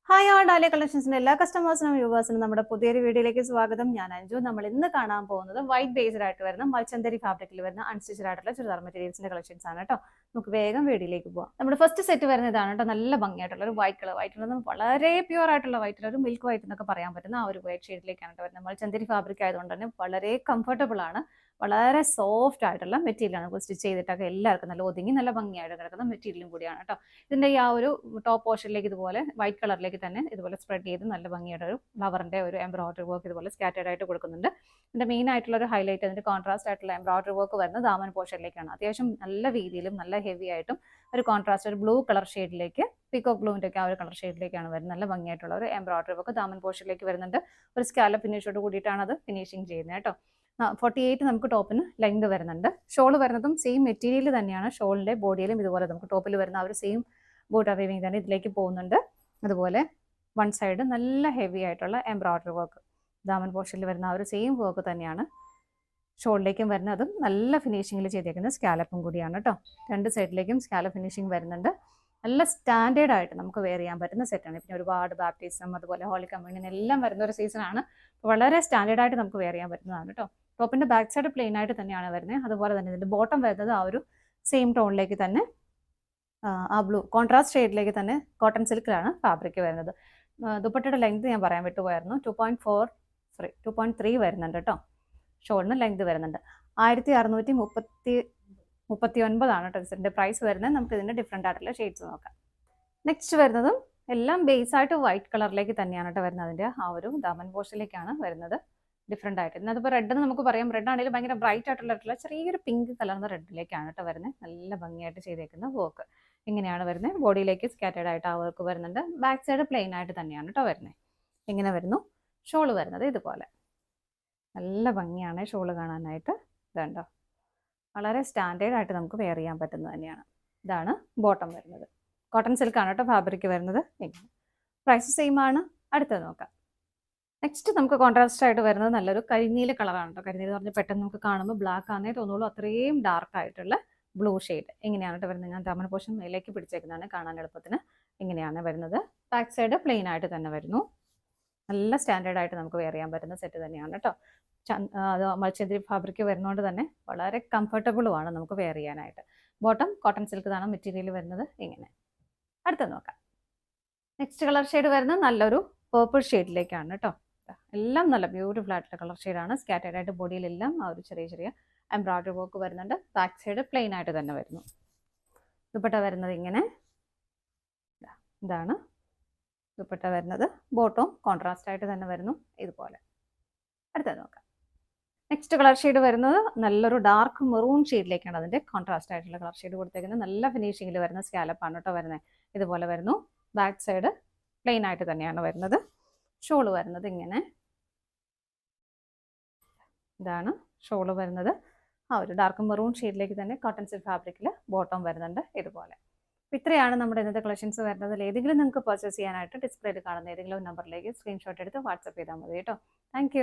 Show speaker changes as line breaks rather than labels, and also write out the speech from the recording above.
Hi all dahlia കളക്ഷൻസിന്റെ എല്ലാ കസ്റ്റമേഴ്സിനും വ്യൂവേഴ്സിനും നമ്മുടെ പുതിയൊരു വീഡിയോയിലേക്ക് സ്വാഗതം. ഞാൻ അഞ്ജു. നമ്മൾ ഇന്ന് കാണാൻ പോകുന്നത് വൈറ്റ് ബേസ്ഡ് ആയിട്ട് വരുന്ന മൽച്ചന്തരി ഫാബ്രിക്കിൽ വരുന്ന അൺസ്റ്റിച്ചഡ് ആയിട്ടുള്ള ചുരിദാർ മെറ്റീരിയൽസിന്റെ കളക്ഷൻസ് ആണ് കേട്ടോ. നമുക്ക് വേഗം വീഡിയോയിലേക്ക് പോകാം. നമ്മുടെ ഫസ്റ്റ് സെറ്റ് വരുന്ന ഇതാണ് കേട്ടോ. നല്ല ഭംഗിയായിട്ടുള്ള ഒരു വൈറ്റ് കളർ. വൈറ്റ് വളരെ പ്യുവർ ആയിട്ടുള്ള വൈറ്റ്, ഒരു മിൽക്ക് വൈറ്റ് എന്നൊക്കെ പറയാൻ പറ്റുന്ന ആ ഒരു വൈറ്റ് ഷെയ്ഡിലേക്കാണ് കേട്ടോ വരുന്നത്. മൽച്ചന്തരി ഫാബ്രിക് ആയതുകൊണ്ട് തന്നെ വളരെ കംഫർട്ടബിൾ ആണ്. വളരെ സോഫ്റ്റ് ആയിട്ടുള്ള മെറ്റീരിയലാണ്. നമുക്ക് സ്റ്റിച്ച് ചെയ്തിട്ടൊക്കെ എല്ലാവർക്കും നല്ല ഒതുങ്ങി നല്ല ഭംഗിയായിട്ട് കിടക്കുന്ന മെറ്റീരിയലും കൂടിയാണ് കേട്ടോ. ഇതിന്റെ ഈ ആ ഒരു ടോപ്പ് പോർഷനിലേക്ക് ഇതുപോലെ വൈറ്റ് കളറിലേക്ക് തന്നെ ഇതുപോലെ സ്പ്രെഡ് ചെയ്ത് നല്ല ഭംഗിയുടെ ഒരു ഫ്ലവറിന്റെ ഒരു എംബ്രോയിഡറി വർക്ക് ഇതുപോലെ സ്കാറ്റേഡ് ആയിട്ട് കൊടുക്കുന്നുണ്ട്. ഇതിന്റെ മെയിൻ ആയിട്ടുള്ള ഒരു ഹൈലൈറ്റ്, അതിന്റെ കോൺട്രാസ്റ്റ് ആയിട്ടുള്ള എംബ്രോയിഡറി വർക്ക് വരുന്നത് ദാമൻ പോർഷനിലേക്കാണ്. അത്യാവശ്യം നല്ല വീതിയിലും നല്ല ഹെവി ആയിട്ടും ഒരു കോൺട്രാസ്റ്റ് ഒരു ബ്ലൂ കളർ ഷെയ്ഡിലേക്ക്, പീകോക്ക് ബ്ലൂവിന്റെ ഒക്കെ ആ ഒരു കളർ ഷെയ്ഡിലേക്കാണ് വരുന്നത്. നല്ല ഭംഗിയായിട്ടുള്ള ഒരു എംബ്രോയിഡറി വർക്ക് ദാമൻ പോർഷനിലേക്ക് വരുന്നുണ്ട്. ഒരു സ്കാലപ്പ് ഫിനിഷോട് കൂടിയിട്ടാണ് അത് ഫിനിഷിങ് ചെയ്യുന്നത് കേട്ടോ. 48 നമുക്ക് ടോപ്പിന് ലെങ്ത് വരുന്നുണ്ട്. ഷോൾ വരുന്നതും സെയിം മെറ്റീരിയൽ തന്നെയാണ്. ഷോളിന്റെ ബോഡിയിലും ഇതുപോലെ നമുക്ക് ടോപ്പിൽ വരുന്ന ആ ഒരു സെയിം ബോട്ട് അറേവിങ് തന്നെ ഇതിലേക്ക് പോകുന്നുണ്ട്. അതുപോലെ വൺ സൈഡ് നല്ല ഹെവി ആയിട്ടുള്ള എംബ്രോയിഡറി വർക്ക്, ദാമൻ പോർഷനിൽ വരുന്ന ആ ഒരു സെയിം വർക്ക് തന്നെയാണ് ഷോളിലേക്കും വരുന്നത്. അതും നല്ല ഫിനിഷിങ്ങിൽ ചെയ്തേക്കുന്ന സ്കാലപ്പും കൂടിയാണ് കേട്ടോ. രണ്ട് സൈഡിലേക്കും സ്കാലപ്പ് ഫിനിഷിങ് വരുന്നുണ്ട്. നല്ല സ്റ്റാൻഡേർഡ് ആയിട്ട് നമുക്ക് വെയർ ചെയ്യാൻ പറ്റുന്ന സെറ്റാണ്. പിന്നെ ഒരുപാട് ബാപ്റ്റിസം അതുപോലെ ഹോളി കമ്മ്യൂണിയൻ എല്ലാം വരുന്ന ഒരു സീസണാണ്. വളരെ സ്റ്റാൻഡേർഡ് ആയിട്ട് നമുക്ക് വെയർ ചെയ്യാൻ പറ്റുന്നതാണ് കേട്ടോ. ടോപ്പിന്റെ ബാക്ക് സൈഡ് പ്ലെയിൻ ആയിട്ട് തന്നെയാണ് വരുന്നത്. അതുപോലെ തന്നെ ഇതിന്റെ ബോട്ടം വരുന്നത് ആ ഒരു സെയിം ടോണിലേക്ക് തന്നെ, ആ ബ്ലൂ കോൺട്രാസ്റ്റ് ഷെയ്ഡിലേക്ക് തന്നെ കോട്ടൺ സിൽക്കിലാണ് ഫാബ്രിക് വരുന്നത്. ദുപ്പട്ടയുടെ ലെങ്ത് ഞാൻ പറയാൻ വിട്ടുപോയായിരുന്നു. 2.3 വരുന്നുണ്ട് കേട്ടോ. ഷോളിന് ലെങ്ത് വരുന്നുണ്ട്. 1639 കേട്ടോ ഇതിന്റെ പ്രൈസ് വരുന്നത്. നമുക്ക് ഇതിന്റെ ഡിഫറെന്റ് ആയിട്ടുള്ള ഷെയ്ഡ്സ് നോക്കാം. നെക്സ്റ്റ് വരുന്നതും എല്ലാം ബേസ് ആയിട്ട് വൈറ്റ് കളറിലേക്ക് തന്നെയാണ് കേട്ടോ വരുന്നത്. അതിന്റെ ആ ഒരു ദാമൻ പോർഷനിലേക്കാണ് വരുന്നത് ഡിഫറെന്റ് ആയിട്ട്. അതിപ്പോൾ റെഡ് എന്ന് നമുക്ക് പറയാം. റെഡ് ആണെങ്കിലും ഭയങ്കര ബ്രൈറ്റ് ആയിട്ടുള്ള ചെറിയൊരു പിങ്ക് കലർന്ന റെഡിലേക്കാണ് കേട്ടോ വരുന്നത്. നല്ല ഭംഗിയായിട്ട് ചെയ്തേക്കുന്ന വർക്ക് ഇങ്ങനെയാണ് വരുന്നത്. ബോഡിയിലേക്ക് സ്കാറ്റേഡ് ആയിട്ട് ആ വർക്ക് വരുന്നുണ്ട്. ബാക്ക് സൈഡ് പ്ലെയിൻ ആയിട്ട് തന്നെയാണ് കേട്ടോ വരുന്നത്. ഇങ്ങനെ വരുന്നു. ഷോള് വരുന്നത് ഇതുപോലെ നല്ല ഭംഗിയാണ് ഷോള് കാണാനായിട്ട്. ഇതുണ്ടോ, വളരെ സ്റ്റാൻഡേർഡ് ആയിട്ട് നമുക്ക് വെയർ ചെയ്യാൻ പറ്റുന്നത് തന്നെയാണ്. ഇതാണ് ബോട്ടം വരുന്നത്. കോട്ടൺ സിൽക്കാണ് കേട്ടോ ഫാബ്രിക് വരുന്നത്. ഇങ്ങനെ പ്രൈസ് സെയിം ആണ്. അടുത്തത് നോക്കാം. നെക്സ്റ്റ് നമുക്ക് കോൺട്രാസ്റ്റ് ആയിട്ട് വരുന്നത് നല്ലൊരു കരിനീല കളറാണ് കേട്ടോ. കരിനീല പറഞ്ഞാൽ പെട്ടെന്ന് നമുക്ക് കാണുമ്പോൾ ബ്ലാക്ക് ആണെന്നേ തോന്നുള്ളൂ. അത്രയും ഡാർക്ക് ആയിട്ടുള്ള ബ്ലൂ ഷെയ്ഡ് ഇങ്ങനെയാണ് കേട്ടോ വരുന്നത്. ഞാൻ ദാമൻ പോർഷൻ മേലേക്ക് പിടിച്ചേക്കുന്നതാണ് കാണാൻ എളുപ്പത്തിന്. ഇങ്ങനെയാണ് വരുന്നത്. ബാക്ക് സൈഡ് പ്ലെയിൻ ആയിട്ട് തന്നെ വരുന്നു. നല്ല സ്റ്റാൻഡേർഡ് ആയിട്ട് നമുക്ക് വെയർ ചെയ്യാൻ പറ്റുന്ന സെറ്റ് തന്നെയാണ് കേട്ടോ. അത് മൽച്ചന്തരി ഫാബ്രിക് വരുന്നതുകൊണ്ട് തന്നെ വളരെ കംഫർട്ടബിളുമാണ് നമുക്ക് വെയർ ചെയ്യാനായിട്ട്. ബോട്ടം കോട്ടൺ സിൽക്ക് ആണ് മെറ്റീരിയൽ വരുന്നത്. ഇങ്ങനെ അടുത്തത് നോക്കാം. നെക്സ്റ്റ് കളർ ഷെയ്ഡ് വരുന്നത് നല്ലൊരു പേർപ്പിൾ ഷെയ്ഡിലേക്കാണ് കേട്ടോ. എല്ലാം നല്ല ബ്യൂട്ടിഫുൾ ആയിട്ടുള്ള കളർ ഷെയ്ഡാണ്. സ്കാറ്റേഡ് ആയിട്ട് ബോഡിയിലെല്ലാം ആ ഒരു ചെറിയ ചെറിയ എംബ്രോയിഡറി വർക്ക് വരുന്നുണ്ട്. ബാക്ക് സൈഡ് പ്ലെയിൻ ആയിട്ട് തന്നെ വരുന്നു. ദുപ്പട്ട വരുന്നത് ഇങ്ങനെ, ഇതാണ് ദുപ്പട്ട വരുന്നത്. ബോട്ടവും കോൺട്രാസ്റ്റ് ആയിട്ട് തന്നെ വരുന്നു ഇതുപോലെ. അടുത്തത് നോക്കാം. നെക്സ്റ്റ് കളർ ഷെയ്ഡ് വരുന്നത് നല്ലൊരു ഡാർക്ക് മെറൂൺ ഷെയ്ഡിലേക്കാണ് അതിന്റെ കോൺട്രാസ്റ്റ് ആയിട്ടുള്ള കളർ ഷെയ്ഡ് കൊടുത്തേക്കുന്നത്. നല്ല ഫിനിഷിങ്ങിൽ വരുന്ന സ്കാലപ്പാണ് കേട്ടോ വരുന്നത്. ഇതുപോലെ വരുന്നു. ബാക്ക് സൈഡ് പ്ലെയിൻ ആയിട്ട് തന്നെയാണ് വരുന്നത്. ഷോള് വരുന്നത് ഇങ്ങനെ, ഇതാണ് ഷോള് വരുന്നത്. ആ ഒരു ഡാർക്ക് മെറൂൺ ഷെയ്ഡിലേക്ക് തന്നെ കോട്ടൺ സിൽക്ക് ഫാബ്രിക്കിൽ ബോട്ടം വരുന്നുണ്ട് ഇതുപോലെ. ഇത്രയാണ് നമ്മുടെ ഇന്നത്തെ കളക്ഷൻസ് വരുന്നത്. ഏതെങ്കിലും നിങ്ങൾക്ക് പർച്ചേസ് ചെയ്യാനായിട്ട് ഡിസ്പ്ലേയിൽ കാണുന്ന ഏതെങ്കിലും നമ്പറിലേക്ക് സ്ക്രീൻഷോട്ട് എടുത്ത് വാട്സപ്പ് ചെയ്താൽ മതി കേട്ടോ. താങ്ക്